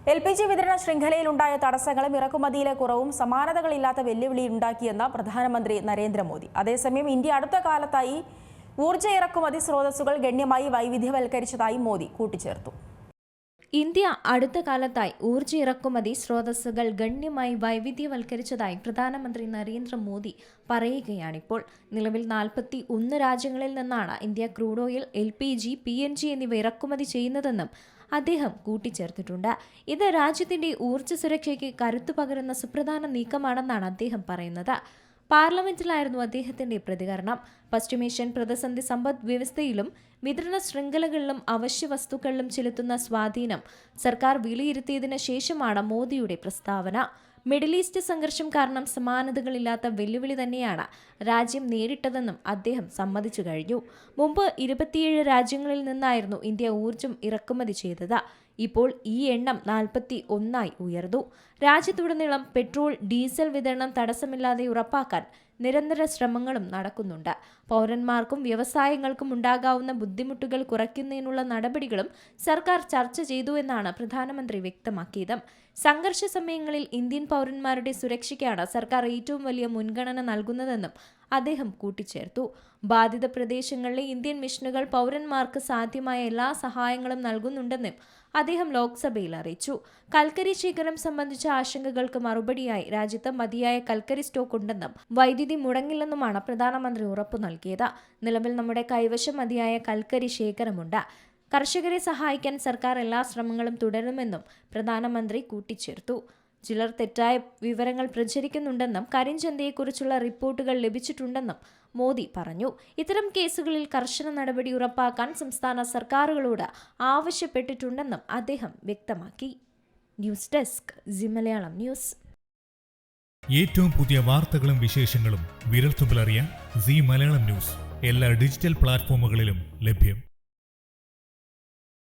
LPG വിതരണ ശൃംഖലയിലുണ്ടായ തടസ്സങ്ങളും ഇറക്കുമതിയിലെ കുറവും സമാനതകളില്ലാത്ത വെല്ലുവിളിയുണ്ടാക്കിയെന്ന് പ്രധാനമന്ത്രി നരേന്ദ്രമോദി. അതേസമയം ഇന്ത്യ അടുത്ത കാലത്തായി ഊർജ്ജ ഇറക്കുമതി സ്രോതസ്സുകൾ ഗണ്യമായി വൈവിധ്യവൽക്കരിച്ചതായി മോദി കൂട്ടിച്ചേർത്തു. ഇന്ത്യ അടുത്ത കാലത്തായി ഊർജ്ജ ഇറക്കുമതി സ്രോതസ്സുകൾ ഗണ്യമായി വൈവിധ്യവൽക്കരിച്ചതായി പ്രധാനമന്ത്രി നരേന്ദ്രമോദി പറയുകയാണിപ്പോൾ. നിലവിൽ 41 രാജ്യങ്ങളിൽ നിന്നാണ് India crude oil, LPG, PNG എന്നിവ ഇറക്കുമതി ചെയ്യുന്നതെന്നും അദ്ദേഹം കൂട്ടിച്ചേർത്തിട്ടുണ്ട്. ഇത് രാജ്യത്തിന്റെ ഊർജ്ജ സുരക്ഷയ്ക്ക് കരുത്തു പകരുന്ന സുപ്രധാന നീക്കമാണെന്നാണ് അദ്ദേഹം പറയുന്നത്. പാർലമെന്റിലായിരുന്നു അദ്ദേഹത്തിന്റെ പ്രതികരണം. പശ്ചിമേഷ്യൻ പ്രതിസന്ധി സമ്പദ് വ്യവസ്ഥയിലും വിതരണ ശൃംഖലകളിലും അവശ്യ വസ്തുക്കളിലും ചെലുത്തുന്ന സ്വാധീനം സർക്കാർ വിലയിരുത്തിയതിനു ശേഷമാണ് മോദിയുടെ പ്രസ്താവന. മിഡിൽ ഈസ്റ്റ് സംഘർഷം കാരണം സമാനതകളില്ലാത്ത വെല്ലുവിളി തന്നെയാണ് രാജ്യം നേരിട്ടതെന്നും അദ്ദേഹം സമ്മതിച്ചു കഴിഞ്ഞു. മുമ്പ് 27 രാജ്യങ്ങളിൽ നിന്നായിരുന്നു ഇന്ത്യ ഊർജ്ജം ഇറക്കുമതി ചെയ്തത്. ഇപ്പോൾ ഈ എണ്ണം 41 ഉയർന്നു. രാജ്യത്തുടനീളം പെട്രോൾ, ഡീസൽ വിതരണം തടസ്സമില്ലാതെ ഉറപ്പാക്കാൻ നിരന്തര ശ്രമങ്ങളും നടക്കുന്നുണ്ട്. പൗരന്മാർക്കും വ്യവസായങ്ങൾക്കും ഉണ്ടാകാവുന്ന ബുദ്ധിമുട്ടുകൾ കുറയ്ക്കുന്നതിനുള്ള നടപടികളും സർക്കാർ ചർച്ച ചെയ്തുവെന്നാണ് പ്രധാനമന്ത്രി വ്യക്തമാക്കിയത്. സംഘർഷ സമയങ്ങളിൽ ഇന്ത്യൻ പൗരന്മാരുടെ സുരക്ഷയ്ക്കാണ് സർക്കാർ ഏറ്റവും വലിയ മുൻഗണന നൽകുന്നതെന്നും അദ്ദേഹം കൂട്ടിച്ചേർത്തു. ബാധിത പ്രദേശങ്ങളിലെ ഇന്ത്യൻ മിഷനുകൾ പൗരന്മാർക്ക് സാധ്യമായ എല്ലാ സഹായങ്ങളും നൽകുന്നുണ്ടെന്നും അദ്ദേഹം ലോക്സഭയിൽ അറിയിച്ചു. കൽക്കരി ശേഖരം സംബന്ധിച്ച ആശങ്കകൾക്ക് മറുപടിയായി രാജ്യത്ത് മതിയായ കൽക്കരി സ്റ്റോക്ക് ഉണ്ടെന്നും വൈദ്യുതി മുടങ്ങില്ലെന്നുമാണ് പ്രധാനമന്ത്രി ഉറപ്പു നൽകിയത്. നിലവിൽ നമ്മുടെ കൈവശം മതിയായ കൽക്കരി ശേഖരമുണ്ട്. കർഷകരെ സഹായിക്കാൻ സർക്കാർ എല്ലാ ശ്രമങ്ങളും തുടരുമെന്നും പ്രധാനമന്ത്രി കൂട്ടിച്ചേർത്തു. ചിലർ തെറ്റായ വിവരങ്ങൾ പ്രചരിക്കുന്നുണ്ടെന്നും കരിഞ്ചന്തയെക്കുറിച്ചുള്ള റിപ്പോർട്ടുകൾ ലഭിച്ചിട്ടുണ്ടെന്നും മോദി പറഞ്ഞു. ഇത്തരം കേസുകളിൽ കർശന നടപടി ഉറപ്പാക്കാൻ സംസ്ഥാന സർക്കാരുകളോട് ആവശ്യപ്പെട്ടിട്ടുണ്ടെന്നും അദ്ദേഹം വ്യക്തമാക്കി. News desk C Malayalam news. ഏറ്റവും പുതിയ വാർത്തകളും വിശേഷങ്ങളും വിരൽത്തുമ്പിലറിയാൻ സി മലയാളം ന്യൂസ് എല്ലാ ഡിജിറ്റൽ പ്ലാറ്റ്ഫോമുകളിലും ലഭ്യം.